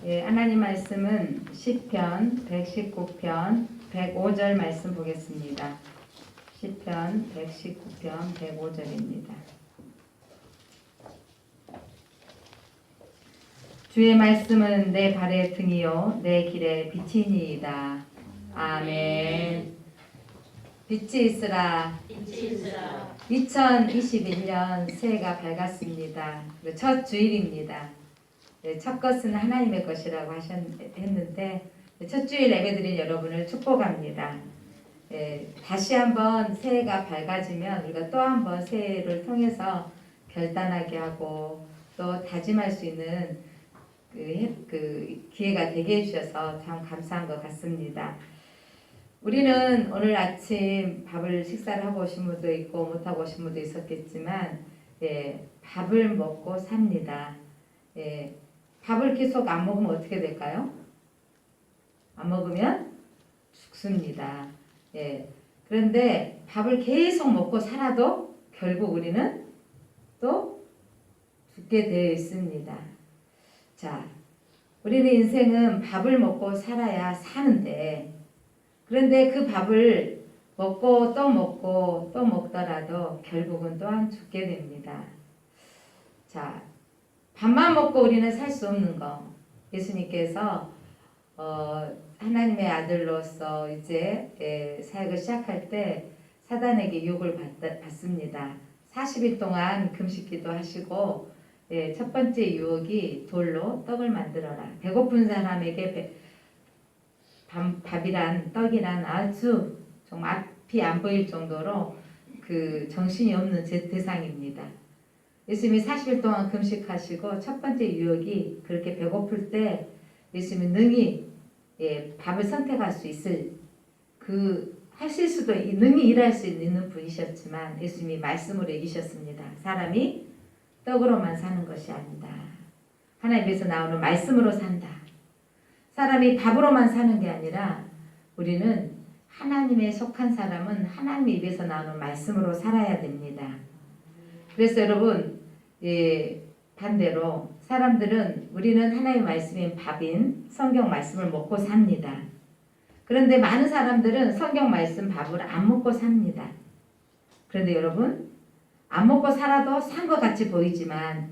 예, 하나님 말씀은 시편 119편 105절 말씀 보겠습니다. 시편 119편 105절입니다. 주의 말씀은 내 발의 등이요 내 길의 빛이니이다. 아멘. 빛이 있으라. 2021년 새해가 밝았습니다. 첫 주일입니다. 첫 것은 하나님의 것이라고 했는데 첫 주일 예배드린 여러분을 축복합니다. 다시 한번 새해가 밝아지면 우리가 또 한번 새해를 통해서 결단하게 하고 또 다짐할 수 있는 그 기회가 되게 해주셔서 참 감사한 것 같습니다. 우리는 오늘 아침 밥을 식사를 하고 오신 분도 있고 못하고 오신 분도 있었겠지만 밥을 먹고 삽니다. 밥을 계속 안 먹으면 어떻게 될까요? 안 먹으면 죽습니다. 그런데 밥을 계속 먹고 살아도 결국 우리는 또 죽게 되어 있습니다. 자, 우리는 인생은 밥을 먹고 살아야 사는데 그런데 그 밥을 먹고 또 먹고 또 먹더라도 결국은 또한 죽게 됩니다. 자, 밥만 먹고 우리는 살 수 없는 거. 예수님께서 하나님의 아들로서 이제 사역을 시작할 때 사단에게 유혹을 받습니다. 40일 동안 금식기도 하시고 첫 번째 유혹이 돌로 떡을 만들어라. 배고픈 사람에게 밥이란 떡이란 아주 정말 앞이 안 보일 정도로 그 정신이 없는 대상입니다. 예수님이 40일 동안 금식하시고 첫 번째 유혹이 그렇게 배고플 때 예수님이 능히 밥을 선택할 수 있을 하실 수도 능히 일할 수 있는 분이셨지만 예수님이 말씀으로 이기셨습니다. 사람이 떡으로만 사는 것이 아니다. 하나님께서 나오는 말씀으로 산다. 사람이 밥으로만 사는 게 아니라 우리는 하나님에 속한 사람은 하나님의 입에서 나오는 말씀으로 살아야 됩니다. 그래서 여러분 반대로 사람들은 우리는 하나님의 말씀인 밥인 성경 말씀을 먹고 삽니다. 그런데 많은 사람들은 성경 말씀 밥을 안 먹고 삽니다. 그런데 여러분 안 먹고 살아도 산 것 같이 보이지만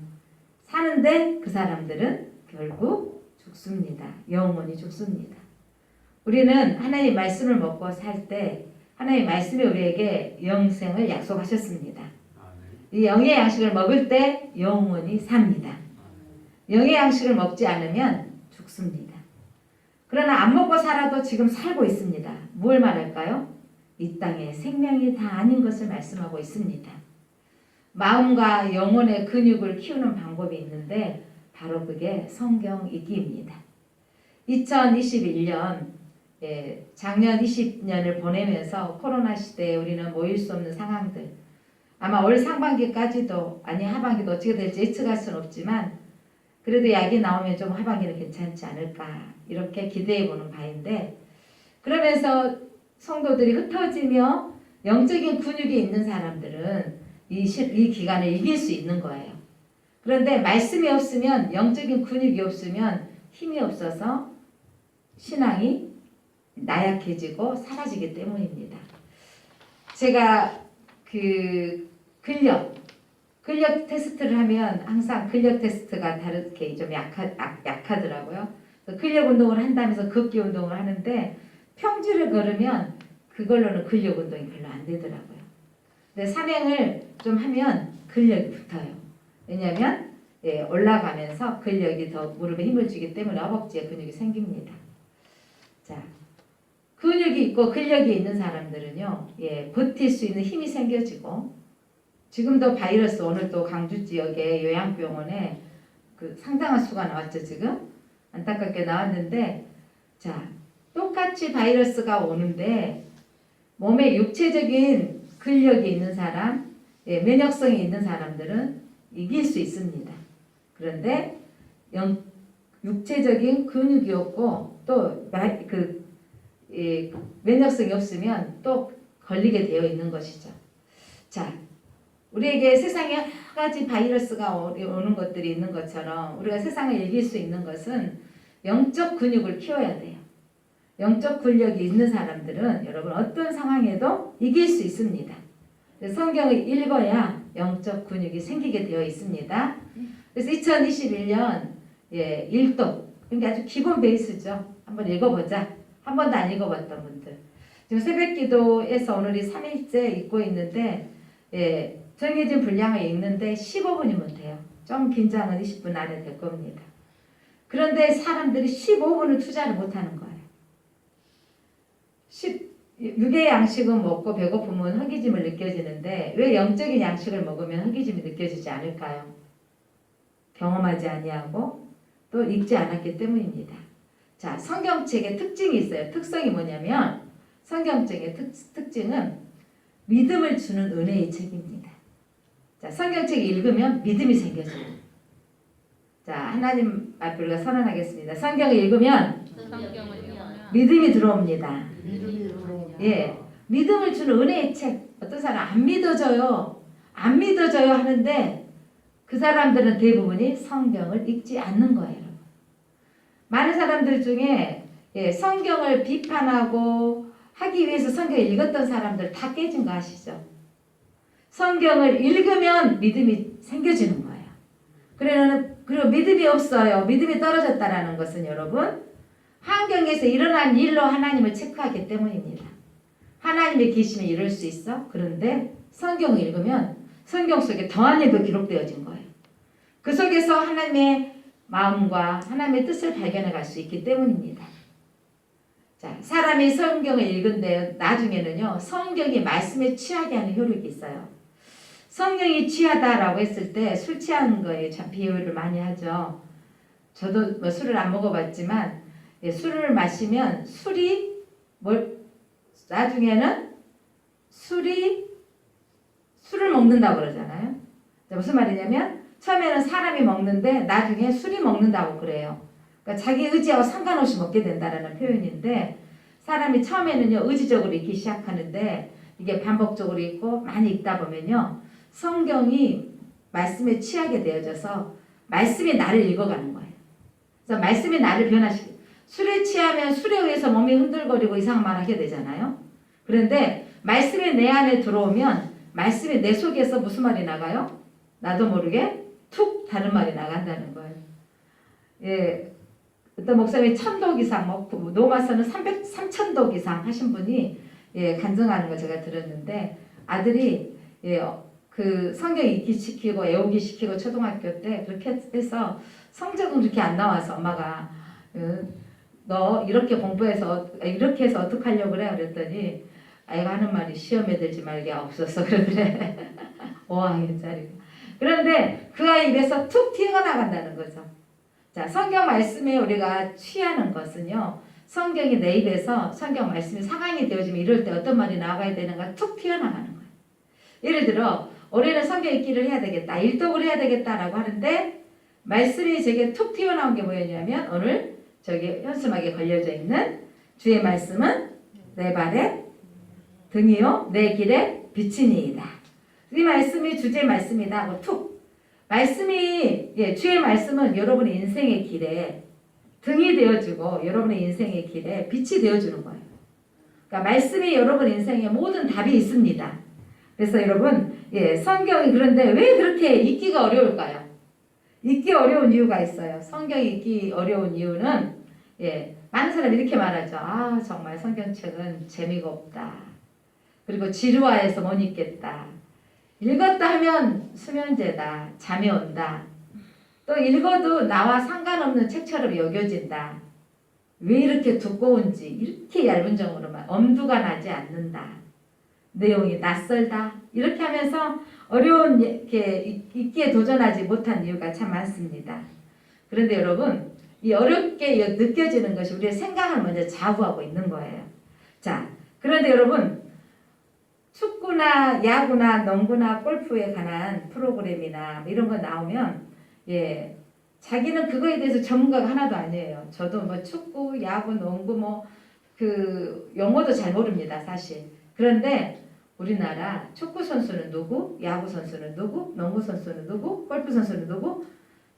사는데 그 사람들은 결국 죽습니다. 영원히 죽습니다. 우리는 하나님의 말씀을 먹고 살 때 하나님의 말씀이 우리에게 영생을 약속하셨습니다. 이 영의 양식을 먹을 때 영원히 삽니다. 영의 양식을 먹지 않으면 죽습니다. 그러나 안 먹고 살아도 지금 살고 있습니다. 뭘 말할까요? 이 땅에 생명이 다 아닌 것을 말씀하고 있습니다. 마음과 영혼의 근육을 키우는 방법이 있는데 바로 그게 성경 읽기입니다. 2021년 작년 20년을 보내면서 코로나 시대에 우리는 모일 수 없는 상황들 아마 올 상반기까지도 아니 하반기도 어떻게 될지 예측할 수는 없지만 그래도 약이 나오면 좀 하반기는 괜찮지 않을까 이렇게 기대해 보는 바인데 그러면서 성도들이 흩어지며 영적인 근육이 있는 사람들은 이 기간을 이길 수 있는 거예요. 그런데 말씀이 없으면 영적인 근육이 없으면 힘이 없어서 신앙이 나약해지고 사라지기 때문입니다. 제가 근력 테스트를 하면 항상 근력 테스트가 다르게 좀 약하더라고요. 근력 운동을 한다면서 걷기 운동을 하는데 평지를 걸으면 그걸로는 근력 운동이 별로 안 되더라고요. 근데 산행을 좀 하면 근력이 붙어요. 왜냐하면 올라가면서 근력이 더 무릎에 힘을 주기 때문에 허벅지에 근육이 생깁니다. 자, 근육이 있고 근력이 있는 사람들은요, 버틸 수 있는 힘이 생겨지고, 지금도 바이러스 오늘 또 강주 지역의 요양병원에 상당한 수가 나왔죠, 지금? 안타깝게 나왔는데, 자, 똑같이 바이러스가 오는데, 몸에 육체적인 근력이 있는 사람, 면역성이 있는 사람들은 이길 수 있습니다. 그런데, 육체적인 근육이 없고, 또, 면역성이 없으면 또 걸리게 되어 있는 것이죠. 자, 우리에게 세상에 여러 가지 바이러스가 오는 것들이 있는 것처럼 우리가 세상을 이길 수 있는 것은 영적 근육을 키워야 돼요. 영적 근력이 있는 사람들은 여러분 어떤 상황에도 이길 수 있습니다. 성경을 읽어야 영적 근육이 생기게 되어 있습니다. 그래서 2021년 1도 그게 아주 기본 베이스죠. 한번 읽어보자. 한 번도 안 읽어봤던 분들. 지금 새벽기도에서 오늘이 3일째 읽고 있는데 정해진 분량을 읽는데 15분이면 돼요. 좀 긴장은 20분 안에 될 겁니다. 그런데 사람들이 15분을 투자를 못하는 거예요. 육의 양식은 먹고 배고프면 허기짐을 느껴지는데 왜 영적인 양식을 먹으면 허기짐이 느껴지지 않을까요? 경험하지 아니하고 또 읽지 않았기 때문입니다. 자, 성경책의 특징이 있어요. 특성이 뭐냐면 성경책의 특징은 믿음을 주는 은혜의 책입니다. 자, 성경책 읽으면 믿음이 생겨져요. 자, 하나님 앞에 우리가 선언하겠습니다. 성경을 읽으면 믿음이 들어옵니다. 예, 믿음을 주는 은혜의 책. 어떤 사람 안 믿어져요. 안 믿어져요 하는데 그 사람들은 대부분이 성경을 읽지 않는 거예요. 많은 사람들 중에 성경을 비판하고 하기 위해서 성경을 읽었던 사람들 다 깨진 거 아시죠? 성경을 읽으면 믿음이 생겨지는 거예요. 그리고 믿음이 없어요. 믿음이 떨어졌다라는 것은 여러분 환경에서 일어난 일로 하나님을 체크하기 때문입니다. 하나님의 계시면 이럴 수 있어? 그런데 성경을 읽으면 성경 속에 더한 일도 기록되어진 거예요. 그 속에서 하나님의 마음과 하나님의 뜻을 발견해 갈 수 있기 때문입니다. 자, 사람이 성경을 읽은데 나중에는요, 성경이 말씀에 취하게 하는 효력이 있어요. 성경이 취하다라고 했을 때 술 취하는 거에 참 비유를 많이 하죠. 저도 뭐 술을 안 먹어봤지만 술을 마시면 나중에는 술을 먹는다고 그러잖아요. 무슨 말이냐면 처음에는 사람이 먹는데 나중에 술이 먹는다고 그래요. 그러니까 자기 의지하고 상관없이 먹게 된다라는 표현인데 사람이 처음에는요 의지적으로 읽기 시작하는데 이게 반복적으로 읽고 많이 읽다 보면요 성경이 말씀에 취하게 되어져서 말씀이 나를 읽어가는 거예요. 그래서 말씀이 나를 변화시켜. 술에 취하면 술에 의해서 몸이 흔들거리고 이상한 말 하게 되잖아요. 그런데 말씀이 내 안에 들어오면 말씀이 내 속에서 무슨 말이 나가요? 나도 모르게 툭 다른 말이 나간다는 거예요. 예, 어떤 목사님이 1000독 이상 먹고 노마서는 3000독 이상 하신 분이 간증하는 거 제가 들었는데 아들이 그 성경 읽기 시키고 애우기 시키고 초등학교 때 그렇게 해서 성적은 그렇게 안 나와서 엄마가 너 이렇게 공부해서 이렇게 해서 어떡하려고 그래? 그랬더니 아이가 하는 말이 시험에 들지 말게 없어서 그러더래. 5학년짜리가. 그런데 그 아이 입에서 툭 튀어나간다는 거죠. 자, 성경 말씀에 우리가 취하는 것은요. 성경이 내 입에서 성경 말씀이 사강이 되어지면 이럴 때 어떤 말이 나와야 되는가 툭 튀어나가는 거예요. 예를 들어 올해는 성경 읽기를 해야 되겠다. 일독을 해야 되겠다라고 하는데 말씀이 제게 툭 튀어나온 게 뭐였냐면 오늘 저기 현수막에 걸려져 있는 주의 말씀은 내 발에 등이요 내 길에 빛이니이다. 이 말씀이 주제의 말씀이다 하고 툭 말씀이 주의 말씀은 여러분의 인생의 길에 등이 되어주고 여러분의 인생의 길에 빛이 되어주는 거예요. 그러니까 말씀이 여러분 인생에 모든 답이 있습니다. 그래서 여러분 성경이 그런데 왜 그렇게 읽기가 어려울까요? 읽기 어려운 이유가 있어요. 성경 읽기 어려운 이유는 많은 사람이 이렇게 말하죠. 아 정말 성경책은 재미가 없다. 그리고 지루해서 못 읽겠다. 읽었다 하면 수면제다. 잠이 온다. 또 읽어도 나와 상관없는 책처럼 여겨진다. 왜 이렇게 두꺼운지 이렇게 얇은 정으로만 엄두가 나지 않는다. 내용이 낯설다. 이렇게 하면서 어려운 읽기에 도전하지 못한 이유가 참 많습니다. 그런데 여러분 이 어렵게 느껴지는 것이 우리의 생각을 먼저 좌우하고 있는 거예요. 자, 그런데 여러분 축구나 야구나 농구나 골프에 관한 프로그램이나 이런 거 나오면 자기는 그거에 대해서 전문가가 하나도 아니에요. 저도 뭐 축구, 야구, 농구 그 용어도 잘 모릅니다, 사실. 그런데 우리나라 축구 선수는 누구, 야구 선수는 누구, 농구 선수는 누구, 골프 선수는 누구?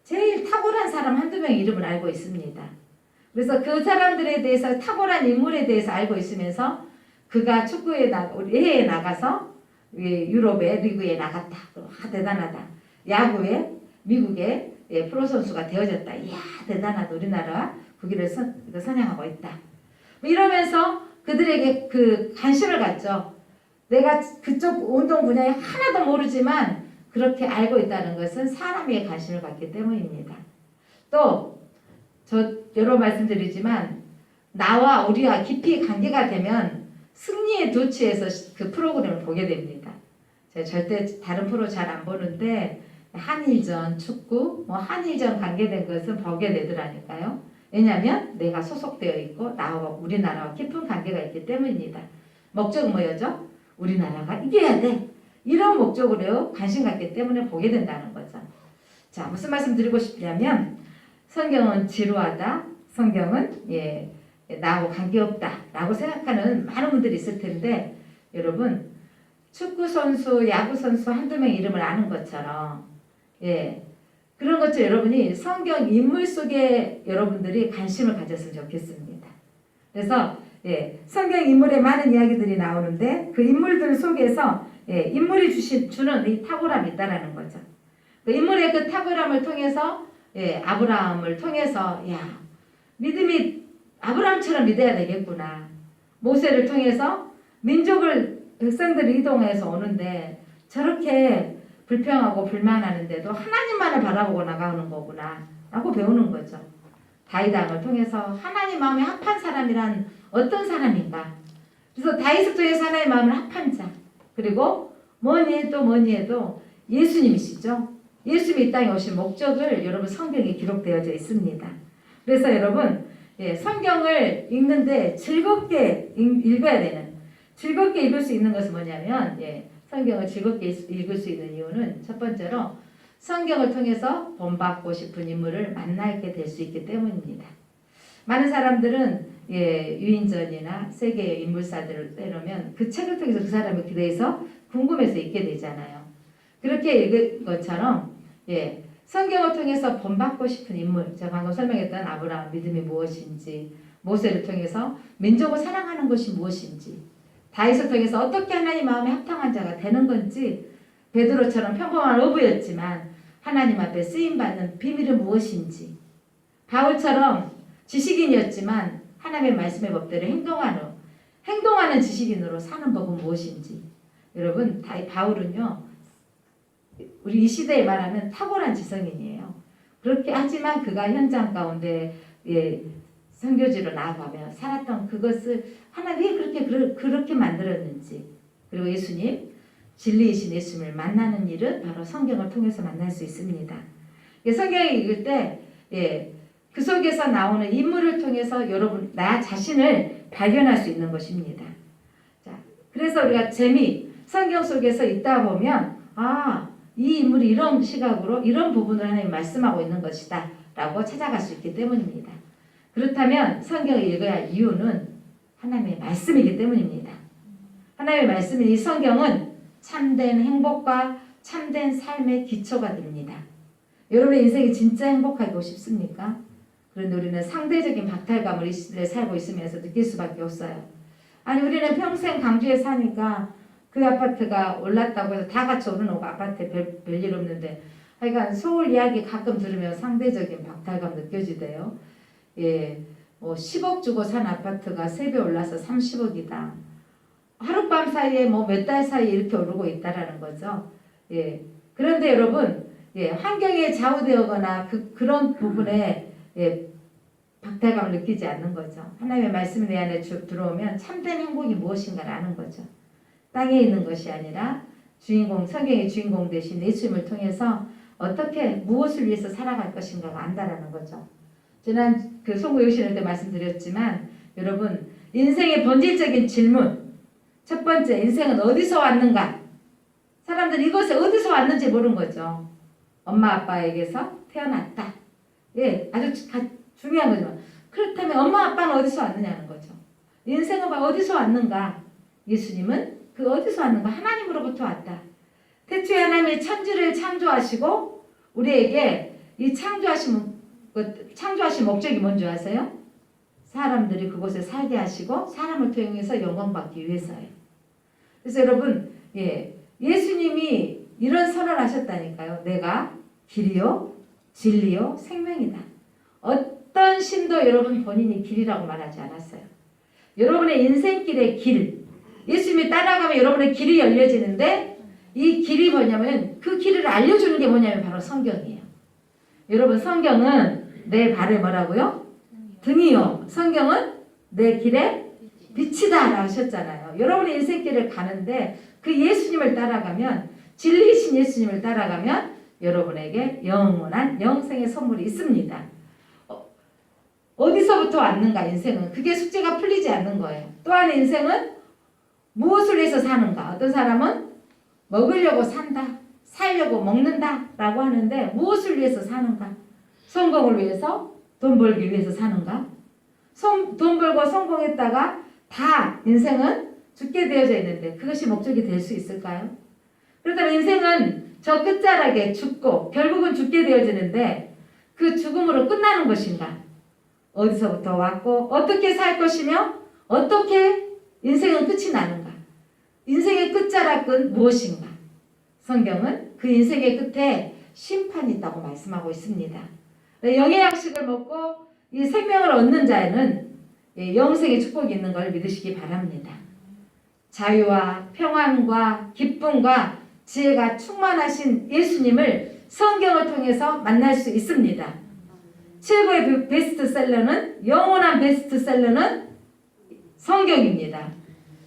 제일 탁월한 사람 한두 명 이름을 알고 있습니다. 그래서 그 사람들에 대해서 탁월한 인물에 대해서 알고 있으면서 그가 축구에 해외에 나가서 유럽의 리그에 나갔다. 대단하다. 야구에 미국의 프로 선수가 되어졌다. 이야 대단하다. 우리나라 국기를 선양하고 있다. 이러면서 그들에게 그 관심을 갖죠. 내가 그쪽 운동 분야에 하나도 모르지만 그렇게 알고 있다는 것은 사람에게 관심을 갖기 때문입니다. 또 저 여러 말씀드리지만 나와 우리와 깊이 관계가 되면 승리에 도취해서 그 프로그램을 보게 됩니다. 제가 절대 다른 프로 잘 안 보는데 한일전 축구, 한일전 관계된 것은 보게 되더라니까요. 왜냐하면 내가 소속되어 있고 나와 우리나라와 깊은 관계가 있기 때문입니다. 목적은 뭐였죠? 우리나라가 이겨야 돼. 이런 목적으로 관심 갖기 때문에 보게 된다는 거죠. 자, 무슨 말씀 드리고 싶냐면 성경은 지루하다. 성경은 나하고 관계없다 라고 생각하는 많은 분들이 있을 텐데 여러분 축구 선수, 야구 선수 한두 명 이름을 아는 것처럼 그런 것처럼 여러분이 성경 인물 속에 여러분들이 관심을 가졌으면 좋겠습니다. 그래서 성경 인물에 많은 이야기들이 나오는데 그 인물들 속에서 인물이 주는 이 탁월함이 있다라는 거죠. 그 인물의 그 탁월함을 통해서 아브라함을 통해서 믿음이 아브라함처럼 믿어야 되겠구나. 모세를 통해서 백성들이 이동해서 오는데 저렇게 불평하고 불만하는데도 하나님만을 바라보고 나가는 거구나 라고 배우는 거죠. 다윗왕을 통해서 하나님 마음에 합한 사람이란 어떤 사람인가. 그래서 다윗을 통해서 하나님 마음을 합한 자. 그리고 뭐니 해도 예수님이시죠. 예수님이 이 땅에 오신 목적을 여러분 성경에 기록되어져 있습니다. 그래서 여러분 성경을 읽는데 즐겁게 읽어야 되는 즐겁게 읽을 수 있는 것은 뭐냐면 성경을 즐겁게 읽을 수 있는 이유는 첫 번째로 성경을 통해서 본받고 싶은 인물을 만나게 될 수 있기 때문입니다. 많은 사람들은 유인전이나 세계의 인물사들을 빼놓으면 그 책을 통해서 그 사람에 대해서 궁금해서 읽게 되잖아요. 그렇게 읽은 것처럼 성경을 통해서 본받고 싶은 인물, 제가 방금 설명했던 아브라함 믿음이 무엇인지, 모세를 통해서 민족을 사랑하는 것이 무엇인지, 다윗을 통해서 어떻게 하나님 마음에 합당한 자가 되는 건지, 베드로처럼 평범한 어부였지만 하나님 앞에 쓰임받는 비밀은 무엇인지, 바울처럼 지식인이었지만 하나님의 말씀의 법대로 행동하는 지식인으로 사는 법은 무엇인지. 여러분 바울은요 우리 이 시대에 말하면 탁월한 지성인이에요. 그렇게 하지만 그가 현장 가운데 선교지로 나아가며 살았던 그것을 하나님 왜 그렇게 만들었는지, 그리고 예수님 진리이신 예수님을 만나는 일은 바로 성경을 통해서 만날 수 있습니다. 성경을 읽을 때 그 속에서 나오는 인물을 통해서 여러분 나 자신을 발견할 수 있는 것입니다. 자, 그래서 우리가 성경 속에서 있다 보면 이 인물이 이런 시각으로 이런 부분을 하나님 말씀하고 있는 것이다 라고 찾아갈 수 있기 때문입니다. 그렇다면 성경을 읽어야 할 이유는 하나님의 말씀이기 때문입니다. 하나님의 말씀인 이 성경은 참된 행복과 참된 삶의 기초가 됩니다. 여러분의 인생이 진짜 행복하고 싶습니까? 그런데 우리는 상대적인 박탈감을 이 시대에 살고 있으면서 느낄 수밖에 없어요. 아니 우리는 평생 강주에 사니까 그 아파트가 올랐다고 해서 다 같이 오르는 아파트에 별일 없는데 하여간 서울 이야기 가끔 들으면 상대적인 박탈감 느껴지대요. 10억 주고 산 아파트가 3배 올라서 30억이다. 하룻밤 사이에 몇 달 사이에 이렇게 오르고 있다라는 거죠. 그런데 여러분 환경에 좌우되거나 그런 부분에 박탈감을 느끼지 않는 거죠. 하나님의 말씀이 내 안에 들어오면 참된 행복이 무엇인가를 아는 거죠. 땅에 있는 것이 아니라 성경의 주인공 되신 예수님을 통해서 어떻게 무엇을 위해서 살아갈 것인가가 안다라는 거죠. 지난 그 송구요신을 때 말씀드렸지만 여러분 인생의 본질적인 질문 첫 번째 인생은 어디서 왔는가? 사람들이 이것을 어디서 왔는지 모르는 거죠. 엄마 아빠에게서 태어났다. 아주 중요한 거죠. 그렇다면 엄마 아빠는 어디서 왔느냐는 거죠. 인생은 어디서 왔는가? 예수님은 그 어디서 왔는가? 하나님으로부터 왔다. 태초에 하나님이 천지를 창조하시고 우리에게 이 창조하신 목적이 뭔지 아세요? 사람들이 그곳에 살게 하시고 사람을 통해서 영광 받기 위해서예요. 그래서 여러분, 예수님이 이런 선언을 하셨다니까요. 내가 길이요 진리요 생명이다. 어떤 신도 여러분 본인이 길이라고 말하지 않았어요. 여러분의 인생길의 길, 예수님이 따라가면 여러분의 길이 열려지는데 이 길이 뭐냐면 그 길을 알려주는 게 뭐냐면 바로 성경이에요. 여러분 성경은 내 발에 뭐라고요? 등이요. 성경은 내 길에 빛이다 라고 하셨잖아요. 여러분의 인생길을 가는데 그 예수님을 따라가면 진리이신 예수님을 따라가면 여러분에게 영원한 영생의 선물이 있습니다. 어디서부터 왔는가 인생은 그게 숙제가 풀리지 않는 거예요. 또한 인생은 무엇을 위해서 사는가. 어떤 사람은 먹으려고 산다. 살려고 먹는다 라고 하는데 무엇을 위해서 사는가? 성공을 위해서? 돈 벌기 위해서 사는가? 돈 벌고 성공했다가 다 인생은 죽게 되어져 있는데 그것이 목적이 될 수 있을까요? 그렇다면 인생은 저 끝자락에 죽고 결국은 죽게 되어지는데 그 죽음으로 끝나는 것인가? 어디서부터 왔고 어떻게 살 것이며 어떻게 인생은 끝이 나는가? 인생의 끝자락은 무엇인가? 성경은 그 인생의 끝에 심판이 있다고 말씀하고 있습니다. 영의 양식을 먹고 이 생명을 얻는 자에는 영생의 축복이 있는 걸 믿으시기 바랍니다. 자유와 평안과 기쁨과 지혜가 충만하신 예수님을 성경을 통해서 만날 수 있습니다. 최고의 베스트셀러는 영원한 베스트셀러는 성경입니다.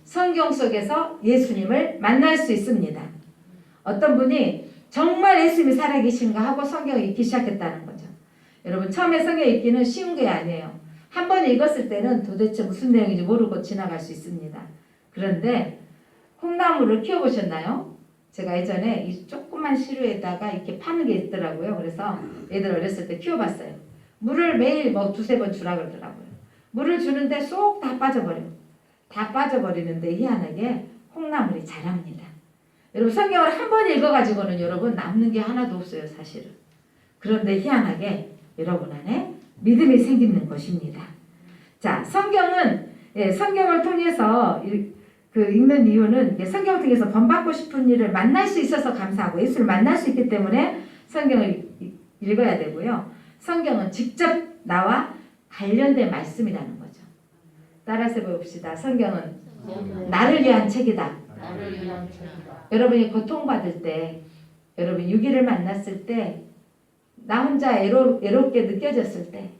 성경 속에서 예수님을 만날 수 있습니다. 어떤 분이 정말 예수님이 살아계신가 하고 성경을 읽기 시작했다는 거죠. 여러분 처음에 성경 읽기는 쉬운 게 아니에요. 한 번 읽었을 때는 도대체 무슨 내용인지 모르고 지나갈 수 있습니다. 그런데 콩나물을 키워보셨나요? 제가 예전에 이 조그만 시루에다가 이렇게 파는 게 있더라고요. 그래서 애들 어렸을 때 키워봤어요. 물을 매일 뭐 두세 번 주라 그러더라고요. 물을 주는데 쏙 다 빠져버려요. 다 빠져버리는데 희한하게 콩나물이 자랍니다. 여러분 성경을 한 번 읽어가지고는 여러분 남는 게 하나도 없어요 사실은. 그런데 희한하게 여러분 안에 믿음이 생기는 것입니다. 자, 성경은 성경을 통해서 읽는 이유는 성경을 통해서 본받고 싶은 일을 만날 수 있어서 감사하고 예수를 만날 수 있기 때문에 성경을 읽어야 되고요. 성경은 직접 나와 관련된 말씀이라는 거죠. 따라서 봅시다. 성경은 나를 위한 책이다. 여러분이 고통받을 때, 여러분 유기를 만났을 때, 나 혼자 외롭게 느껴졌을 때,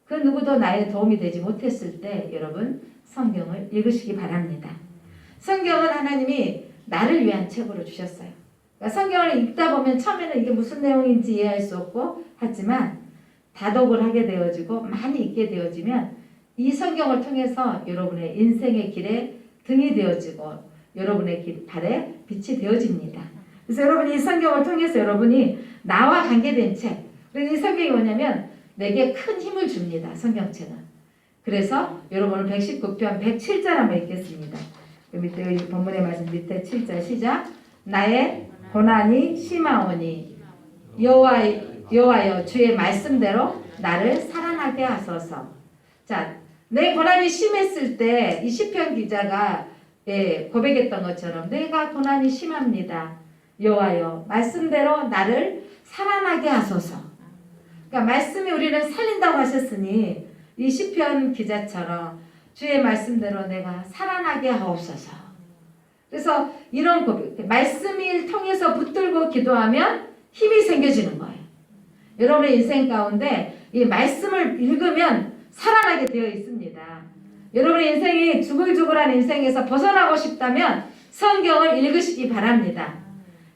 그 누구도 나의 도움이 되지 못했을 때 여러분 성경을 읽으시기 바랍니다. 성경은 하나님이 나를 위한 책으로 주셨어요. 그러니까 성경을 읽다 보면 처음에는 이게 무슨 내용인지 이해할 수 없고 하지만 다독을 하게 되어지고 많이 읽게 되어지면 이 성경을 통해서 여러분의 인생의 길에 등이 되어지고 여러분의 발에 빛이 되어집니다. 그래서 여러분이 이 성경을 통해서 여러분이 나와 관계된 책, 그래서 이 성경이 뭐냐면 내게 큰 힘을 줍니다. 성경책은. 그래서 여러분 119편 107절 한번 읽겠습니다. 그 밑에 본문의 말씀 밑에 7절 시작. 나의 고난이 심하오니 여호와여 주의 말씀대로 나를 살아나게 하소서. 자, 내 고난이 심했을 때 이 시편 기자가 고백했던 것처럼 내가 고난이 심합니다. 여호와여 말씀대로 나를 살아나게 하소서. 그러니까 말씀이 우리를 살린다고 하셨으니 이 시편 기자처럼 주의 말씀대로 내가 살아나게 하옵소서. 그래서 이런 고백, 말씀을 통해서 붙들고 기도하면 힘이 생겨지는 거예요. 여러분의 인생 가운데 이 말씀을 읽으면 살아나게 되어 있습니다. 여러분의 인생이 주글주글한 인생에서 벗어나고 싶다면 성경을 읽으시기 바랍니다.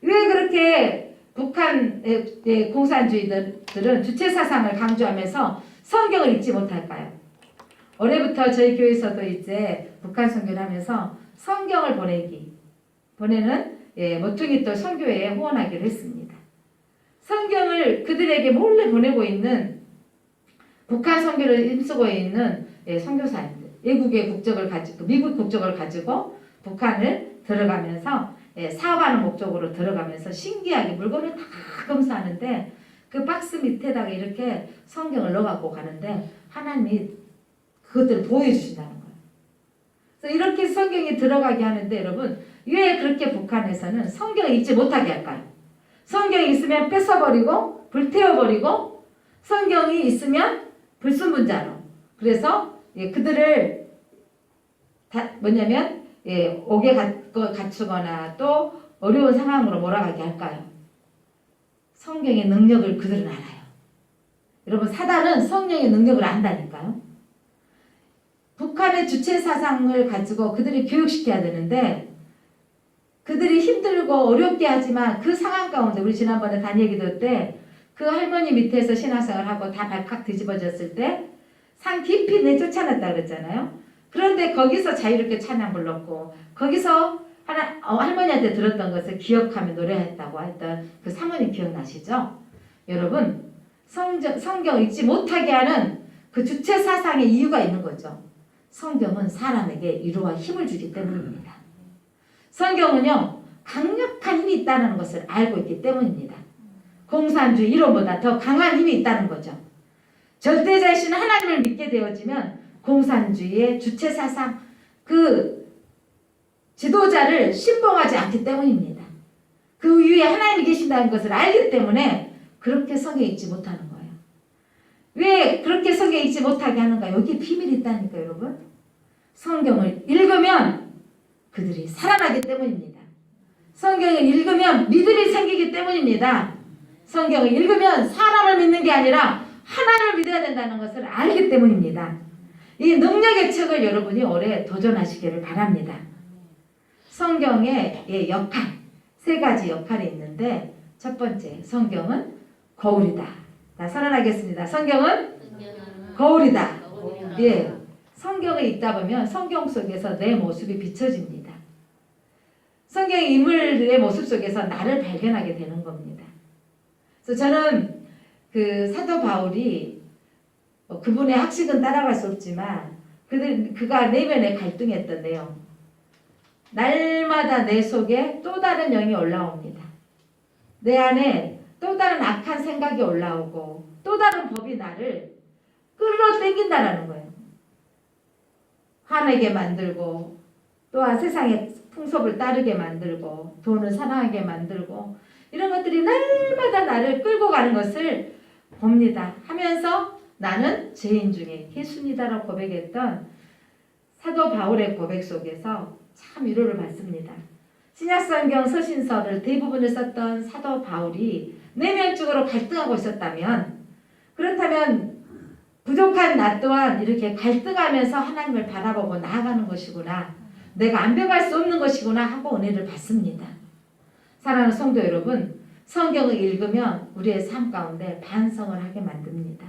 왜 그렇게 북한의 공산주의들은 주체사상을 강조하면서 성경을 읽지 못할까요? 올해부터 저희 교회에서도 이제 북한 선교를 하면서 성경을 보내는 모퉁이돌 선교회에 후원하기로 했습니다. 성경을 그들에게 몰래 보내고 있는 북한 선교를 힘쓰고 있는 선교사님들, 외국의 국적을 가지고 미국 국적을 가지고 북한을 들어가면서 사업하는 목적으로 들어가면서 신기하게 물건을 다 검사하는데 그 박스 밑에다가 이렇게 성경을 넣어갖고 가는데 하나님이 그것들을 보여주신다는 거예요. 그래서 이렇게 성경이 들어가게 하는데 여러분 왜 그렇게 북한에서는 성경을 읽지 못하게 할까요? 성경이 있으면 뺏어버리고 불태워버리고 성경이 있으면 불순분자로 그래서 그들을 뭐냐면 옥에 갇히거나 또 어려운 상황으로 몰아가게 할까요? 성경의 능력을 그들은 알아요. 여러분 사단은 성령의 능력을 안다니까요. 북한의 주체 사상을 가지고 그들이 교육시켜야 되는데 그들이 힘들고 어렵게 하지만 그 상황 가운데 우리 지난번에 다니엘 기도 때 그 할머니 밑에서 신앙생활을 하고 다 발칵 뒤집어졌을 때 산 깊이 내쫓아냈다 그랬잖아요. 그런데 거기서 자유롭게 찬양 불렀고 거기서 할머니한테 들었던 것을 기억하며 노래했다고 했던 그 사모님 기억나시죠? 여러분 성경 읽지 못하게 하는 그 주체 사상의 이유가 있는 거죠. 성경은 사람에게 위로와 힘을 주기 때문입니다. 성경은요 강력한 힘이 있다는 것을 알고 있기 때문입니다. 공산주의 이론보다 더 강한 힘이 있다는 거죠. 절대자이신 하나님을 믿게 되어지면 공산주의의 주체 사상 그 지도자를 신봉하지 않기 때문입니다. 그 위에 하나님이 계신다는 것을 알기 때문에 그렇게 성경 읽지 못하는 거예요. 왜 그렇게 성경 읽지 못하게 하는가? 여기 비밀이 있다니까 여러분. 성경을 읽으면 그들이 살아나기 때문입니다. 성경을 읽으면 믿음이 생기기 때문입니다. 성경을 읽으면 사람을 믿는 게 아니라 하나님을 믿어야 된다는 것을 알기 때문입니다. 이 능력의 책을 여러분이 올해 도전하시기를 바랍니다. 성경의 역할, 세 가지 역할이 있는데 첫 번째, 성경은 거울이다. 자, 선언하겠습니다. 성경은 거울이다. 예, 성경을 읽다 보면 성경 속에서 내 모습이 비춰집니다. 성경의 인물들의 모습 속에서 나를 발견하게 되는 겁니다. 그래서 저는 그 사도 바울이 그분의 학식은 따라갈 수 없지만 그가 내면에 갈등했던 내용. 날마다 내 속에 또 다른 영이 올라옵니다. 내 안에 또 다른 악한 생각이 올라오고 또 다른 법이 나를 끌어당긴다라는 거예요. 화내게 만들고 또한 세상의 풍속을 따르게 만들고 돈을 사랑하게 만들고 이런 것들이 날마다 나를 끌고 가는 것을 봅니다. 하면서 나는 죄인 중에 희순이다라고 고백했던 사도 바울의 고백 속에서 참 위로를 받습니다. 신약성경 서신서를 대부분을 썼던 사도 바울이 내면적으로 갈등하고 있었다면 그렇다면 부족한 나 또한 이렇게 갈등하면서 하나님을 바라보고 나아가는 것이구나. 내가 완벽할 수 없는 것이구나 하고 은혜를 받습니다. 사랑하는 성도 여러분, 성경을 읽으면 우리의 삶 가운데 반성을 하게 만듭니다.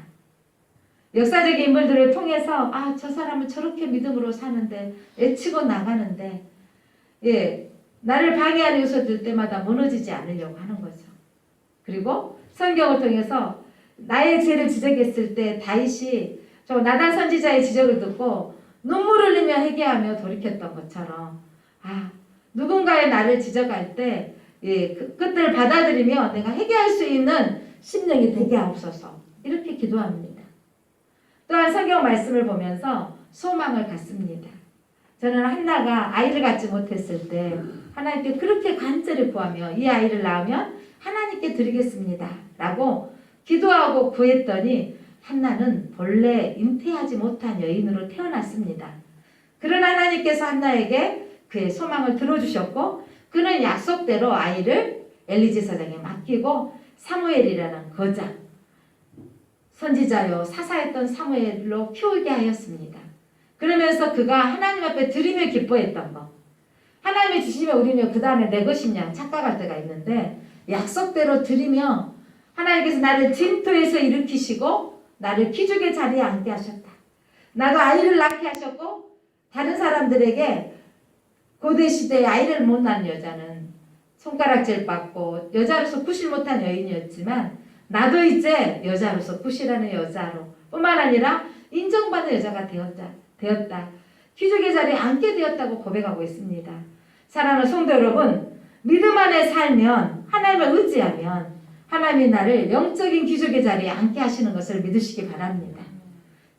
역사적인 인물들을 통해서 저 사람은 저렇게 믿음으로 사는데 애치고 나가는데 나를 방해하는 요소들 때마다 무너지지 않으려고 하는 거죠. 그리고 성경을 통해서 나의 죄를 지적했을 때 다윗이 저 나단 선지자의 지적을 듣고 눈물을 흘리며 회개하며 돌이켰던 것처럼 누군가의 나를 지적할 때 그것들을 받아들이며 내가 회개할 수 있는 심령이 되게 하옵소서 이렇게 기도합니다. 또한 성경 말씀을 보면서 소망을 갖습니다. 저는 한나가 아이를 갖지 못했을 때 하나님께 그렇게 간절히 구하며 이 아이를 낳으면 하나님께 드리겠습니다 라고 기도하고 구했더니 한나는 본래 잉태하지 못한 여인으로 태어났습니다. 그러나 하나님께서 한나에게 그의 소망을 들어주셨고 그는 약속대로 아이를 엘리제 사장에 맡기고 사무엘이라는 거장 선지자요 사사였던 사무엘로 키우게 하였습니다. 그러면서 그가 하나님 앞에 드리며 기뻐했던 것. 하나님이 주시면 우리는 그 다음에 내 것이냐 착각할 때가 있는데 약속대로 드리며 하나님께서 나를 진토에서 일으키시고 나를 기죽의 자리에 앉게 하셨다. 나도 아이를 낳게 하셨고 다른 사람들에게 고대시대에 아이를 못 낳은 여자는 손가락질 받고 여자로서 구실 못한 여인이었지만 나도 이제 여자로서 구실하는 여자로 뿐만 아니라 인정받는 여자가 되었다. 기죽의 자리에 앉게 되었다고 고백하고 있습니다. 사랑하는 성도 여러분, 믿음 안에 살면 하나님을 의지하면 하나님이 나를 영적인 기죽의 자리에 앉게 하시는 것을 믿으시기 바랍니다.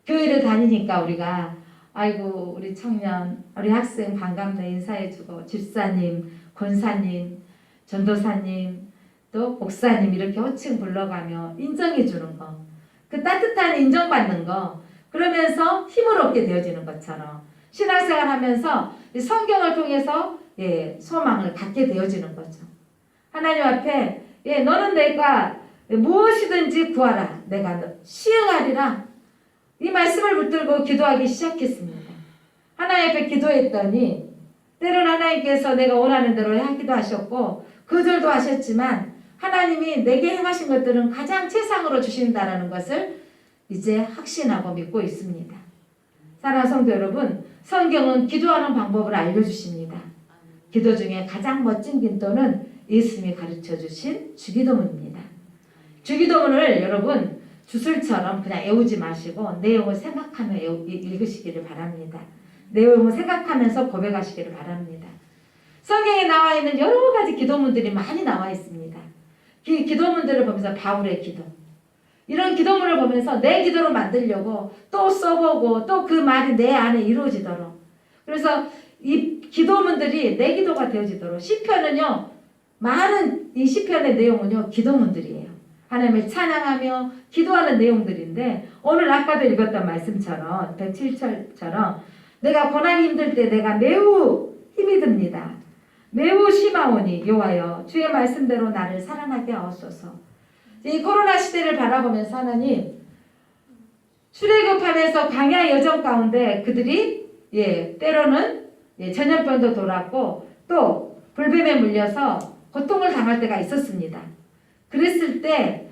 교회를 다니니까 우리가 아이고 우리 청년, 우리 학생 반갑네 인사해주고 집사님, 권사님, 전도사님, 또 목사님 이렇게 호칭 불러가며 인정해주는 거. 그 따뜻한 인정받는 거. 그러면서 힘을 얻게 되어지는 것처럼 신앙생활 하면서 성경을 통해서 소망을 갖게 되어지는 거죠. 하나님 앞에 너는 내가 무엇이든지 구하라. 내가 시행하리라. 이 말씀을 붙들고 기도하기 시작했습니다. 하나님 앞에 기도했더니 때로는 하나님께서 내가 원하는 대로 하기도 하셨고 거절도 하셨지만 하나님이 내게 행하신 것들은 가장 최상으로 주신다라는 것을 이제 확신하고 믿고 있습니다. 사랑하는 성도 여러분, 성경은 기도하는 방법을 알려주십니다. 기도 중에 가장 멋진 기도는 예수님이 가르쳐 주신 주기도문입니다. 주기도문을 여러분 주술처럼 그냥 외우지 마시고 내용을 생각하며 읽으시기를 바랍니다. 내용을 생각하면서 고백하시기를 바랍니다. 성경에 나와 있는 여러 가지 기도문들이 많이 나와 있습니다. 기도문들을 보면서 바울의 기도, 이런 기도문을 보면서 내 기도로 만들려고 또 써보고 또 그 말이 내 안에 이루어지도록, 그래서 이 기도문들이 내 기도가 되어지도록, 시편은요 많은 이 시편의 내용은요 기도문들이에요. 하나님을 찬양하며 기도하는 내용들인데, 오늘 아까도 읽었던 말씀처럼 107절처럼 내가 고난이 힘들 때 내가 매우 힘이 듭니다. 매우 심하오니 여호와여 주의 말씀대로 나를 살아나게 하옵소서. 이 코로나 시대를 바라보면서 하나님, 출애굽하면서 광야 여정 가운데 그들이 때로는 전염병도 돌았고 또 불뱀에 물려서 고통을 당할 때가 있었습니다. 그랬을 때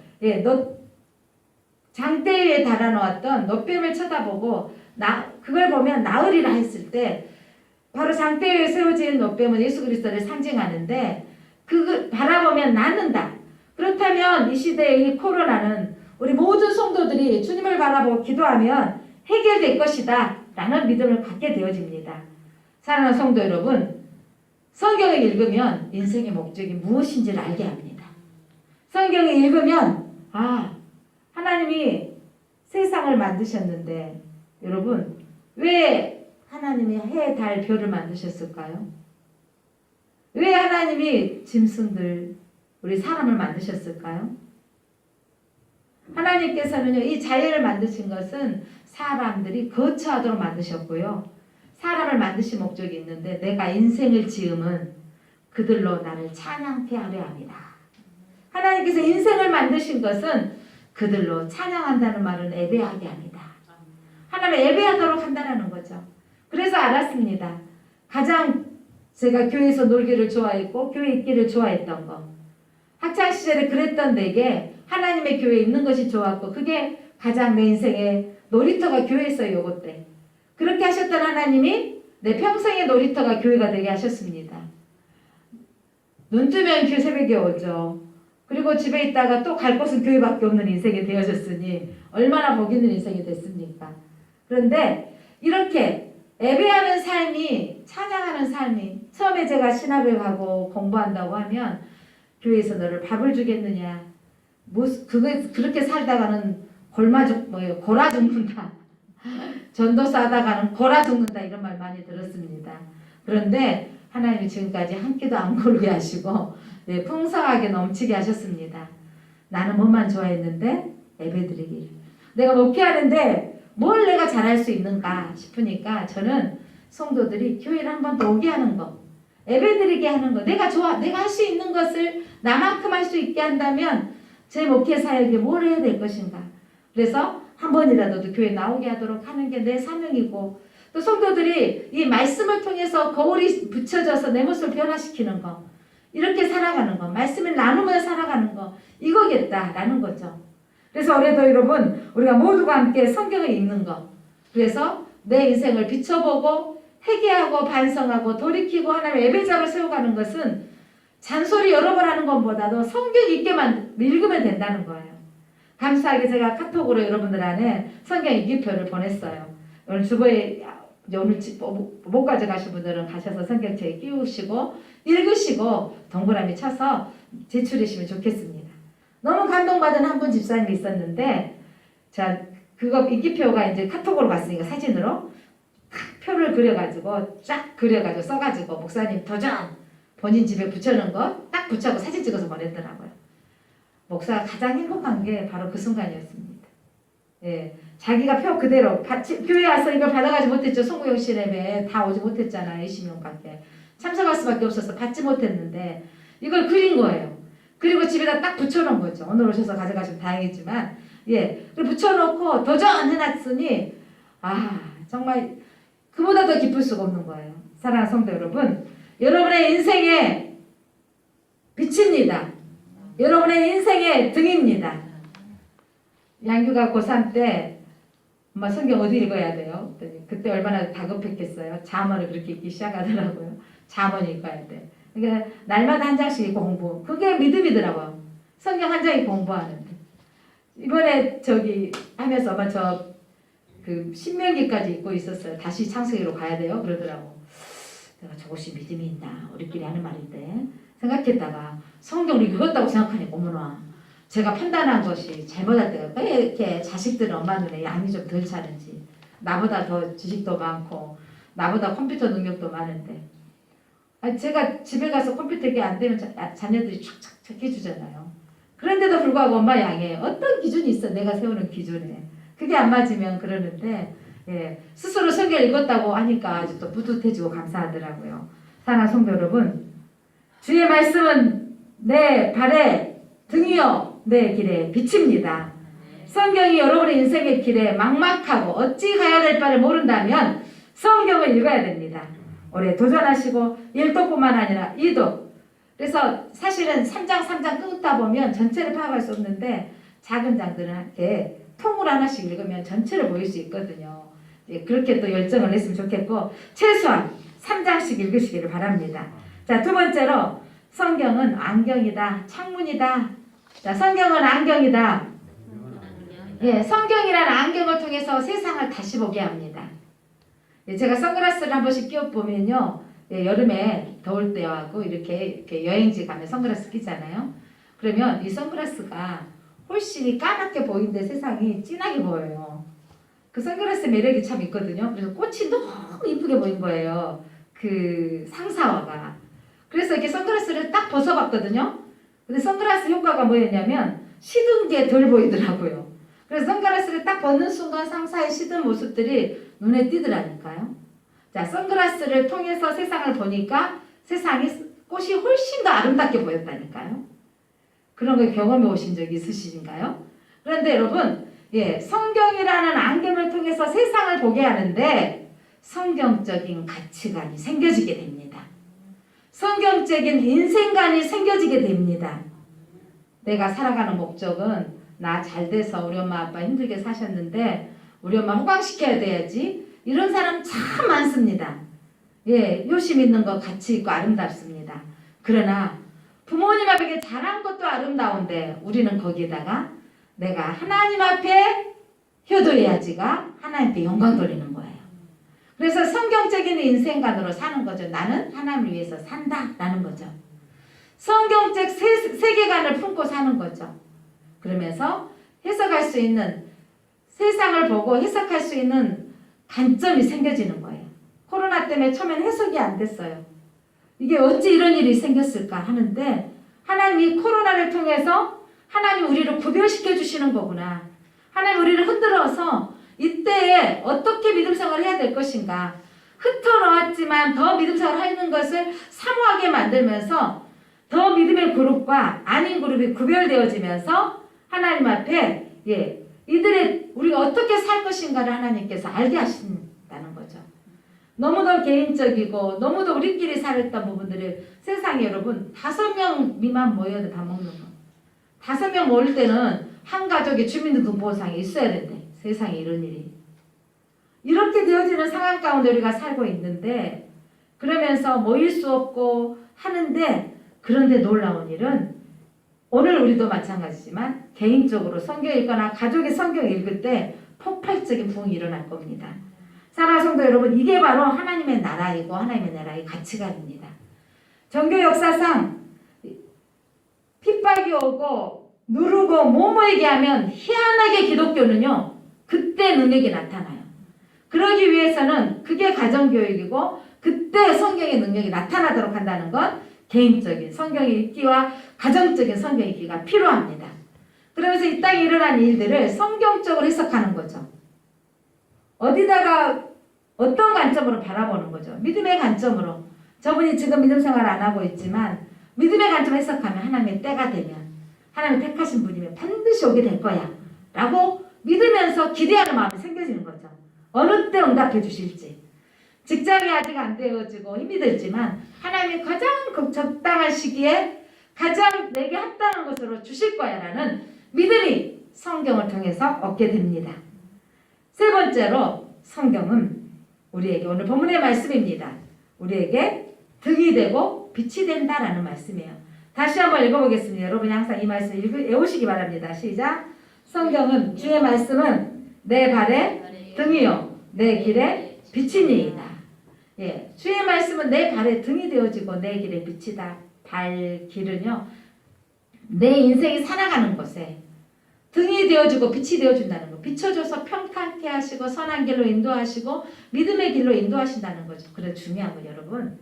장대 위에 달아놓았던 놋뱀을 쳐다보고 그걸 보면 나으리라 했을 때, 바로 장대 위에 세워진 놋뱀은 예수 그리스도를 상징하는데 그걸 바라보면 낫는다. 그렇다면 이 시대의 이 코로나는 우리 모든 성도들이 주님을 바라보고 기도하면 해결될 것이다 라는 믿음을 갖게 되어집니다. 사랑하는 성도 여러분, 성경을 읽으면 인생의 목적이 무엇인지를 알게 합니다. 성경을 읽으면 하나님이 세상을 만드셨는데, 여러분 왜 하나님이 해, 달, 별을 만드셨을까요? 왜 하나님이 짐승들, 우리 사람을 만드셨을까요? 하나님께서는요 이 자연을 만드신 것은 사람들이 거처하도록 만드셨고요, 사람을 만드신 목적이 있는데 내가 인생을 지음은 그들로 나를 찬양케 하려 합니다. 하나님께서 인생을 만드신 것은 그들로 찬양한다는 말은 예배하게 합니다. 하나님을 예배하도록 한다는 거죠. 그래서 알았습니다. 가장 제가 교회에서 놀기를 좋아했고 교회 있기를 좋아했던 거, 학창시절에 그랬던 내게 하나님의 교회에 있는 것이 좋았고 그게 가장 내 인생의 놀이터가 교회였어요. 요것 때 그렇게 하셨던 하나님이 내 평생의 놀이터가 교회가 되게 하셨습니다. 눈 뜨면 새벽에 오죠. 그리고 집에 있다가 또 갈 곳은 교회밖에 없는 인생이 되어졌으니 얼마나 복 있는 인생이 됐습니까? 그런데 이렇게 예배하는 삶이, 찬양하는 삶이, 처음에 제가 신학을 가고 공부한다고 하면 교회에서 너를 밥을 주겠느냐, 그렇게 살다가는 고라 죽는다, 전도사 하다가는 고라 죽는다, 이런 말 많이 들었습니다. 그런데 하나님이 지금까지 한 끼도 안 고르게 하시고 풍성하게 넘치게 하셨습니다. 나는 뭐만 좋아했는데 예배드리기를. 내가 목회하는데 뭘 내가 잘할 수 있는가 싶으니까 저는 성도들이 교회를 한 번 더 오게 하는 거, 예배드리게 하는 거, 내가 할 수 있는 것을 나만큼 할 수 있게 한다면 제 목회 사역에 뭘 해야 될 것인가. 그래서 한 번이라도 교회 나오게 하도록 하는 게 내 사명이고, 또 성도들이 이 말씀을 통해서 거울이 붙여져서 내 모습을 변화시키는 거, 이렇게 살아가는 거, 말씀을 나누며 살아가는 거, 이거겠다라는 거죠. 그래서 올해도 여러분 우리가 모두가 함께 성경을 읽는 거, 그래서 내 인생을 비춰보고 회개하고 반성하고 돌이키고 하나님의 예배자로 세워가는 것은 잔소리 여러 번 하는 것보다도 성경 읽게만 읽으면 된다는 거예요. 감사하게 제가 카톡으로 여러분들 안에 성경 읽기표를 보냈어요. 오늘 주보에 오늘 못 가져가신 분들은 가셔서 성경책에 끼우시고 읽으시고 동그라미 쳐서 제출하시면 좋겠습니다. 너무 감동받은 한 분 집사님이 있었는데, 자, 그거 인기표가 이제 카톡으로 갔으니까 사진으로 탁 표를 그려가지고 쫙 그려가지고 써가지고 목사님 도전 본인 집에 붙여놓은 거 딱 붙여고 사진 찍어서 보냈더라고요. 목사가 가장 행복한 게 바로 그 순간이었습니다. 예, 자기가 표 그대로 교회 와서 이걸 받아가지 못했죠. 송구영 씨랩에 다 오지 못했잖아요. 20명 밖에 참석할 수밖에 없어서 받지 못했는데 이걸 그린 거예요. 그리고 집에다 딱 붙여놓은 거죠. 오늘 오셔서 가져가시면 다행이지만 예, 그리고 붙여놓고 도전 해놨으니 정말 그보다 더 기쁠 수가 없는 거예요. 사랑하는 성도 여러분, 여러분의 인생의 빛입니다. 여러분의 인생의 등입니다. 양규가 고3 때 엄마 성경 어디 읽어야 돼요? 그때 얼마나 다급했겠어요. 잠언을 그렇게 읽기 시작하더라고요. 잠언 읽어야 돼. 그러니까 날마다 한 장씩 공부. 그게 믿음이더라고요. 성경 한 장이 공부하는데. 이번에 하면서 아마 신명기까지 읽고 있었어요. 다시 창세기로 가야 돼요. 그러더라고. 내가 저것이 믿음이 있나? 우리끼리 하는 말인데. 생각했다가 성경을 읽었다고 생각하니까 어머나. 제가 판단한 것이 잘못할 때가 왜 이렇게 자식들은 엄마 눈에 양이 좀 덜 차는지. 나보다 더 지식도 많고 나보다 컴퓨터 능력도 많은데 제가 집에 가서 컴퓨터 이게 안 되면 자녀들이 촥촥 해주잖아요. 그런데도 불구하고 엄마 양에 어떤 기준이 있어. 내가 세우는 기준에. 그게 안 맞으면 그러는데 예, 스스로 성경 읽었다고 하니까 아주 또 뿌듯해지고 감사하더라고요. 사랑하는 성도 여러분, 주의 말씀은 내 발의 등이요 내 길의 빛입니다. 성경이 여러분의 인생의 길에 막막하고 어찌 가야 될 바를 모른다면 성경을 읽어야 됩니다. 올해 도전하시고 1도뿐만 아니라 2도. 그래서 사실은 3장 끊다 보면 전체를 파악할 수 없는데 작은 장들은 이렇게 통으로 하나씩 읽으면 전체를 보일 수 있거든요. 예, 그렇게 또 열정을 냈으면 좋겠고 최소한 3장씩 읽으시기를 바랍니다. 자, 두 번째로 성경은 안경이다. 창문이다. 자, 성경은 안경이다. 예, 성경이라는 안경을 통해서 세상을 다시 보게 합니다. 예, 제가 선글라스를 한 번씩 끼워보면요. 예, 여름에 더울 때하고 이렇게 여행지 가면 선글라스 끼잖아요. 그러면 이 선글라스가 훨씬 까맣게 보이는데 세상이 진하게 보여요. 그 선글라스 매력이 참 있거든요. 그래서 꽃이 너무 이쁘게 보인 거예요. 그 상사화가. 그래서 이렇게 선글라스를 딱 벗어봤거든요. 근데 선글라스 효과가 뭐였냐면 시든 게 덜 보이더라고요. 그래서 선글라스를 딱 벗는 순간 상사의 시든 모습들이 눈에 띄더라니까요. 자, 선글라스를 통해서 세상을 보니까 세상이 꽃이 훨씬 더 아름답게 보였다니까요. 그런 걸 경험해 오신 적 있으신가요? 그런데 여러분, 예, 성경이라는 안경을 통해서 세상을 보게 하는데 성경적인 가치관이 생겨지게 됩니다. 성경적인 인생관이 생겨지게 됩니다. 내가 살아가는 목적은 나 잘돼서 우리 엄마 아빠 힘들게 사셨는데 우리 엄마 호강시켜야 돼야지. 이런 사람 참 많습니다. 예, 효심 있는 거 가치 있고 아름답습니다. 그러나 부모님 앞에 잘한 것도 아름다운데 우리는 거기에다가 내가 하나님 앞에 효도해야지가 하나님께 영광 돌리는 거예요. 그래서 성경적인 인생관으로 사는 거죠. 나는 하나님을 위해서 산다 라는 거죠. 성경적 세계관을 품고 사는 거죠. 그러면서 해석할 수 있는, 세상을 보고 해석할 수 있는 관점이 생겨지는 거예요. 코로나 때문에 처음엔 해석이 안 됐어요. 이게 어찌 이런 일이 생겼을까 하는데 하나님이 코로나를 통해서 하나님 우리를 구별시켜 주시는 거구나. 하나님 우리를 흔들어서 이때에 어떻게 믿음생활을 해야 될 것인가. 흩어놓았지만 더 믿음생활을 하는 것을 사모하게 만들면서 더 믿음의 그룹과 아닌 그룹이 구별되어지면서 하나님 앞에 이들의 우리가 어떻게 살 것인가를 하나님께서 알게 하신다는 거죠. 너무도 개인적이고 너무도 우리끼리 살았던 부분들을 세상에 여러분 5명 미만 모여도 밥 먹는 거. 5명 모일 때는 한 가족의 주민등록번호상이 있어야 된대. 세상에 이런 일이. 이렇게 되어지는 상황 가운데 우리가 살고 있는데 그러면서 모일 수 없고 하는데 그런데 놀라운 일은 오늘 우리도 마찬가지지만 개인적으로 성경 읽거나 가족의 성경 읽을 때 폭발적인 부흥이 일어날 겁니다. 사랑하는 성도 여러분, 이게 바로 하나님의 나라이고 하나님의 나라의 가치관입니다. 종교 역사상 핍박이 오고 누르고 뭐뭐에게 하면 희한하게 기독교는요 그때 능력이 나타나요. 그러기 위해서는 그게 가정교육이고 그때 성경의 능력이 나타나도록 한다는 건 개인적인 성경의 읽기와 가정적인 성경 읽기가 필요합니다. 그러면서 이 땅에 일어난 일들을 성경적으로 해석하는 거죠. 어디다가 어떤 관점으로 바라보는 거죠. 믿음의 관점으로. 저분이 지금 믿음 생활 안 하고 있지만 믿음의 관점으로 해석하면 하나님의 때가 되면 하나님의 택하신 분이면 반드시 오게 될 거야 라고 믿으면서 기대하는 마음이 생겨지는 거죠. 어느 때 응답해 주실지. 직장이 아직 안 되어지고 힘이 들지만 하나님이 가장 적당한 시기에 가장 내게 합당한 것으로 주실 거야 라는 믿음이 성경을 통해서 얻게 됩니다. 세 번째로 성경은 우리에게 오늘 본문의 말씀입니다. 우리에게 등이 되고 빛이 된다라는 말씀이에요. 다시 한번 읽어보겠습니다. 여러분이 항상 이 말씀 외우시기 바랍니다. 시작. 성경은 주의 말씀은 내 발의 등이요 내 길의 빛이니이다. 예, 주의 말씀은 내 발의 등이 되어지고 내 길의 빛이다. 발길은요 내 인생이 살아가는 곳에 등이 되어주고 빛이 되어준다는 거. 비춰줘서 평탄케 하시고 선한 길로 인도하시고 믿음의 길로 인도하신다는 거죠. 그래 중요한 건 여러분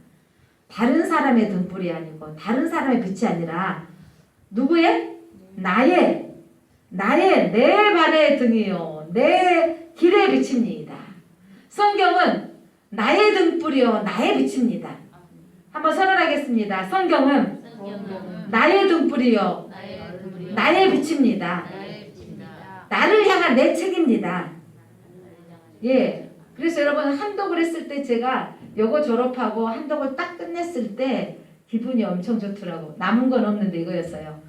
다른 사람의 등불이 아니고 다른 사람의 빛이 아니라 누구의? 나의 내 발의 등이요 내 길의 빛입니다. 성경은 나의 등불이요 나의 빛입니다. 한번 선언하겠습니다. 성경은 나의 등불이요 나의 빛입니다. 나를 향한 내 책입니다. 예. 그래서 여러분 한독을 했을 때 제가 요거 졸업하고 한독을 딱 끝냈을 때 기분이 엄청 좋더라고. 남은 건 없는데 이거였어요.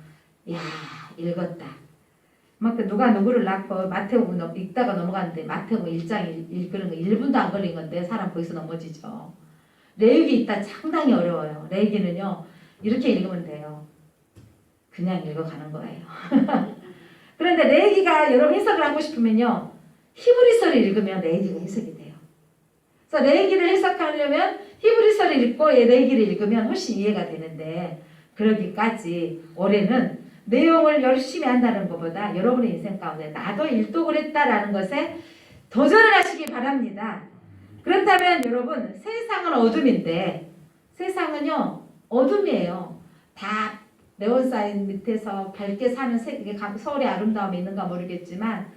야 읽었다. 막 누가 누구를 낳고 마태복음 읽다가 넘어갔는데 마태복음 1장 읽는 거 1분도 안 걸린 건데 사람 거기서 넘어지죠. 레위기 있다 상당히 어려워요. 레위기는요 이렇게 읽으면 돼요. 그냥 읽어가는 거예요. 그런데 레위기가 여러분 해석을 하고 싶으면요 히브리서를 읽으면 레위기가 해석이 돼요. 그래서 레위기를 해석하려면 히브리서를 읽고 레위기를 읽으면 훨씬 이해가 되는데 그러기까지 올해는 내용을 열심히 한다는 것보다 여러분의 인생 가운데 나도 일독을 했다라는 것에 도전을 하시기 바랍니다. 그렇다면 여러분 세상은 어둠인데 세상은요 어둠이에요. 다 네온사인 밑에서 밝게 사는 서울의 아름다움이 있는가 모르겠지만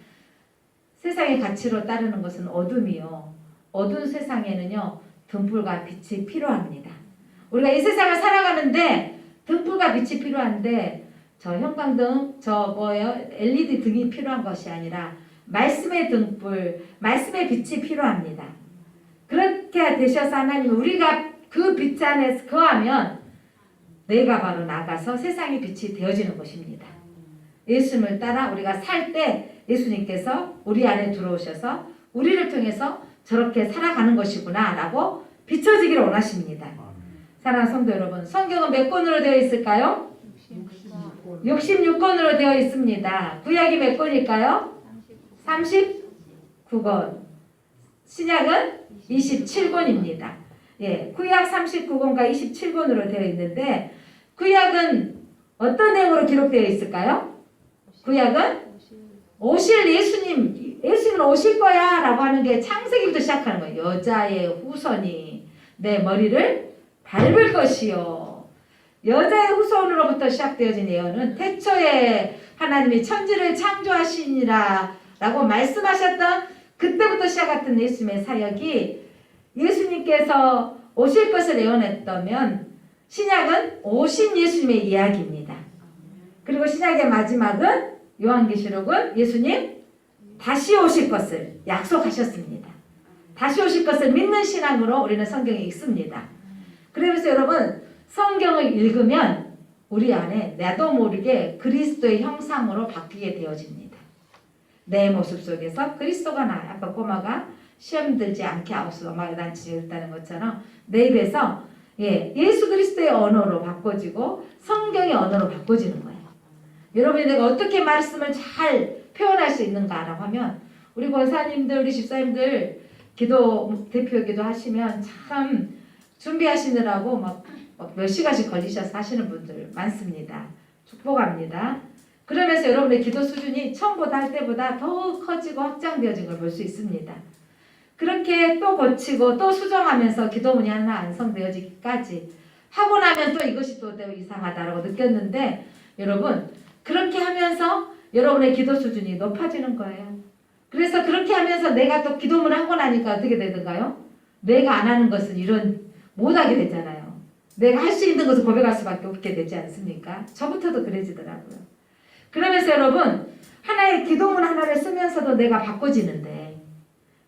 세상의 가치로 따르는 것은 어둠이요. 어두운 세상에는요 등불과 빛이 필요합니다. 우리가 이 세상을 살아가는데 등불과 빛이 필요한데 저 형광등 LED 등이 필요한 것이 아니라 말씀의 등불 말씀의 빛이 필요합니다. 그렇게 되셔서 하나님 우리가 그 빛 안에서 거하면 내가 바로 나가서 세상의 빛이 되어지는 것입니다. 예수님을 따라 우리가 살 때 예수님께서 우리 안에 들어오셔서 우리를 통해서 저렇게 살아가는 것이구나 라고 비춰지기를 원하십니다. 사랑하는 성도 여러분 성경은 몇 권으로 되어 있을까요? 66권으로 되어 있습니다. 구약이 몇 권일까요? 39권. 신약은 27권입니다. 예, 구약 39권과 27권으로 되어 있는데 구약은 어떤 내용으로 기록되어 있을까요? 구약은 오실 예수님은 오실 거야 라고 하는 게 창세기부터 시작하는 거예요. 여자의 후손이 내 머리를 밟을 것이요. 여자의 후손으로부터 시작되어진 예언은 태초에 하나님이 천지를 창조하시니라 라고 말씀하셨던 그때부터 시작했던 예수님의 사역이 예수님께서 오실 것을 예언했다면 신약은 오신 예수님의 이야기입니다. 그리고 신약의 마지막은 요한계시록은 예수님 다시 오실 것을 약속하셨습니다. 다시 오실 것을 믿는 신앙으로 우리는 성경을 읽습니다. 그러면서 여러분 성경을 읽으면 우리 안에 나도 모르게 그리스도의 형상으로 바뀌게 되어집니다. 내 모습 속에서 그리스도가 나. 아까 꼬마가 시험 들지 않게 하옵소서 막 난치했다는 것처럼 내 입에서 예수 그리스도의 언어로 바꿔지고 성경의 언어로 바꿔지는 거예요. 여러분이 내가 어떻게 말씀을 잘 표현할 수 있는가라고 하면 우리 권사님들 우리 집사님들 기도 대표 기도 하시면 참 준비하시느라고 막 몇 시간씩 걸리셔서 하시는 분들 많습니다. 축복합니다. 그러면서 여러분의 기도 수준이 처음보다 할 때보다 더 커지고 확장되어진 걸 볼 수 있습니다. 그렇게 또 고치고 또 수정하면서 기도문이 하나 완성되어지기까지 하고 나면 또 이것이 또 이상하다라고 느꼈는데 여러분 그렇게 하면서 여러분의 기도 수준이 높아지는 거예요. 그래서 그렇게 하면서 내가 또 기도문을 하고 나니까 어떻게 되던가요? 내가 안 하는 것은 이런 못하게 되잖아요. 내가 할 수 있는 것을 고백할 수밖에 없게 되지 않습니까? 저부터도 그래지더라고요. 그러면서 여러분 하나의 기도문 하나를 쓰면서도 내가 바꿔지는데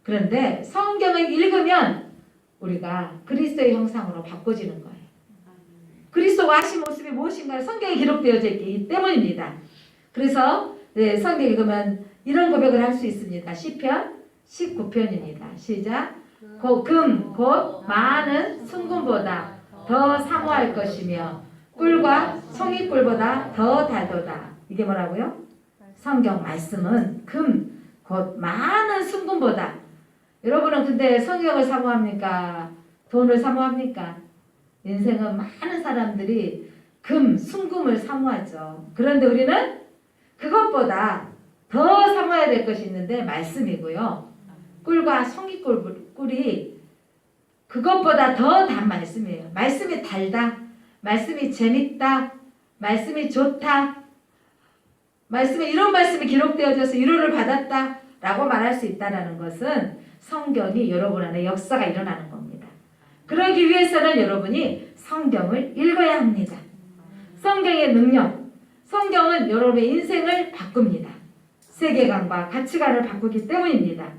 그런데 성경을 읽으면 우리가 그리스도의 형상으로 바꿔지는 거예요. 그리스도가 하신 모습이 무엇인가 성경에 기록되어져 있기 때문입니다. 그래서 성경 읽으면 이런 고백을 할 수 있습니다. 시편 19편입니다. 시작. 금 곧 많은 순금보다 더 사모할 것이며 꿀과 송이꿀보다 더 달도다. 이게 뭐라고요? 성경 말씀은 금 곧 많은 순금보다. 여러분은 근데 성경을 사모합니까? 돈을 사모합니까? 인생은 많은 사람들이 금, 순금을 사모하죠. 그런데 우리는 그것보다 더 사모해야 될 것이 있는데 말씀이고요. 꿀과 송이꿀이 그것보다 더 단 말씀이에요. 말씀이 달다. 말씀이 재밌다. 말씀이 좋다. 말씀에 이런 말씀이 기록되어져서 위로를 받았다. 라고 말할 수 있다는 것은 성경이 여러분 안에 역사가 일어나는 겁니다. 그러기 위해서는 여러분이 성경을 읽어야 합니다. 성경의 능력. 성경은 여러분의 인생을 바꿉니다. 세계관과 가치관을 바꾸기 때문입니다.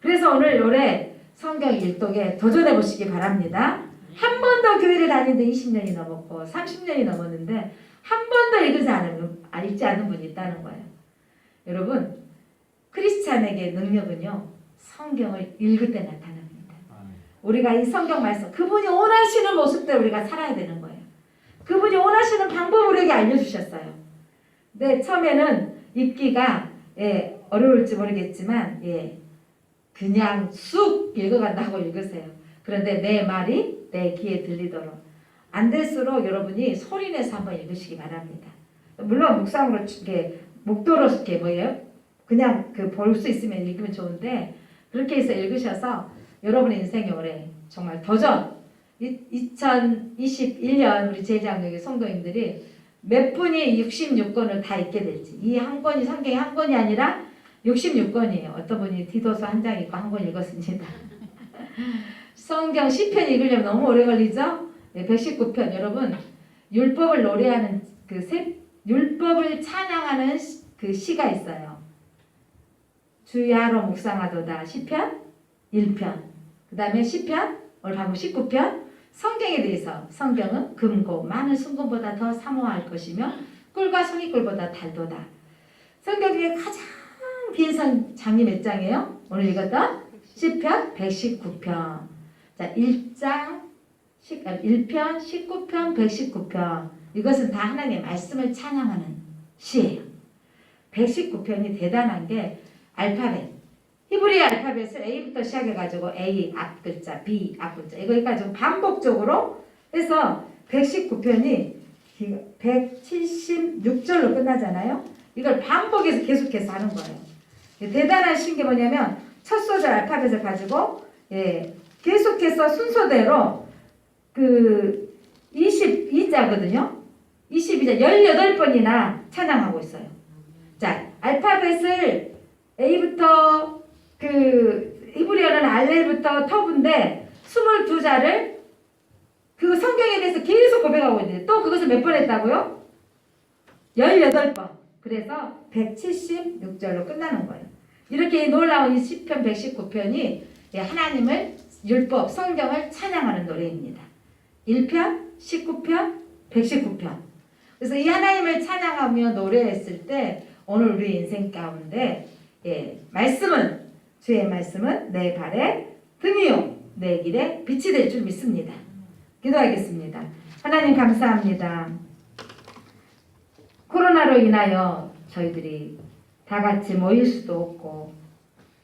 그래서 오늘 올해 성경 일독에 도전해 보시기 바랍니다. 한 번도 교회를 다닌 지 20년이 넘었고 30년이 넘었는데 한 번도 읽지 않은 분이 있다는 거예요. 여러분 크리스찬에게 능력은요 성경을 읽을 때 나타납니다. 우리가 이 성경 말씀 그분이 원하시는 모습대로 우리가 살아야 되는 거예요. 그분이 원하시는 방법을 우리에게 알려주셨어요. 네, 처음에는 읽기가 어려울지 모르겠지만 그냥 쑥 읽어간다고 읽으세요. 그런데 내 말이 내 귀에 들리도록 안 될수록 여러분이 소리내서 한번 읽으시기 바랍니다. 물론 묵상으로 목도로 그냥 볼 수 있으면 읽으면 좋은데 그렇게 해서 읽으셔서 여러분의 인생에 올해 정말 도전 2021년 우리 제자학력의 성도님들이 몇 분이 66권을 다 읽게 될지 이 한 권이 성경이 한 권이 아니라 66권이에요. 어떤 분이 디도서 한 장 읽고 한 권 읽었습니다. 성경 시편 읽으려면 너무 오래 걸리죠? 119편 여러분 율법을 노래하는 율법을 찬양하는 그 시가 있어요. 주야로 묵상하도다 시편 1편 그 다음에 시편 오늘 방금 19편 성경에 대해서 성경은 금고 많은 순금보다 더 사모할 것이며 꿀과 송이꿀보다 달도다. 성경 중에 가장 긴 장이 몇 장이에요? 오늘 읽었던 시편 119편. 자, 1편, 19편, 119편. 이것은 다 하나님의 말씀을 찬양하는 시예요. 119편이 대단한 게 알파벳. 히브리 알파벳을 A부터 시작해가지고 A 앞글자, B 앞글자 이거 가지고 반복적으로 해서 119편이 176절로 끝나잖아요. 이걸 반복해서 계속해서 하는 거예요. 대단한 게 뭐냐면 첫 소절 알파벳을 가지고 계속해서 순서대로 22자거든요. 22자 18번이나 찬양하고 있어요. 자, 알파벳을 A부터 히브리어는 알렐부터 터부인데 22자를 그 성경에 대해서 계속 고백하고 있는데 또 그것을 몇 번 했다고요? 18번. 그래서 176절로 끝나는 거예요. 이렇게 놀라운 이 시편 119편이 하나님을 율법, 성경을 찬양하는 노래입니다. 1편, 19편, 119편. 그래서 이 하나님을 찬양하며 노래했을 때 오늘 우리 인생 가운데 말씀은 주의 말씀은 내 발에 등이요 내 길에 빛이 될 줄 믿습니다. 기도하겠습니다. 하나님 감사합니다. 코로나로 인하여 저희들이 다 같이 모일 수도 없고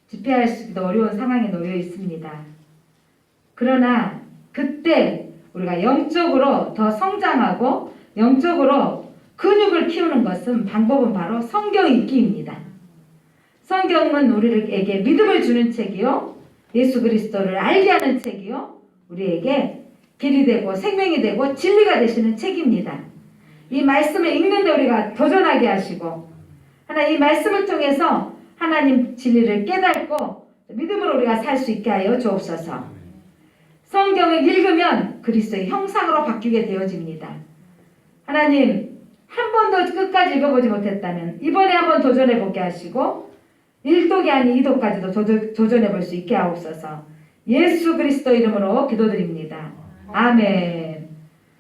집회할 수도 어려운 상황에 놓여 있습니다. 그러나 그때 우리가 영적으로 더 성장하고 영적으로 근육을 키우는 것은 방법은 바로 성경 읽기입니다. 성경은 우리에게 믿음을 주는 책이요, 예수 그리스도를 알게 하는 책이요, 우리에게 길이 되고 생명이 되고 진리가 되시는 책입니다. 이 말씀을 읽는데 우리가 도전하게 하시고, 하나님 이 말씀을 통해서 하나님 진리를 깨닫고 믿음으로 우리가 살 수 있게 하여 주옵소서. 성경을 읽으면 그리스도의 형상으로 바뀌게 되어집니다. 하나님 한 번도 끝까지 읽어보지 못했다면 이번에 한번 도전해보게 하시고 1독이 아닌 2독까지도 도전해볼 수 있게 하옵소서. 예수 그리스도 이름으로 기도드립니다. 아멘.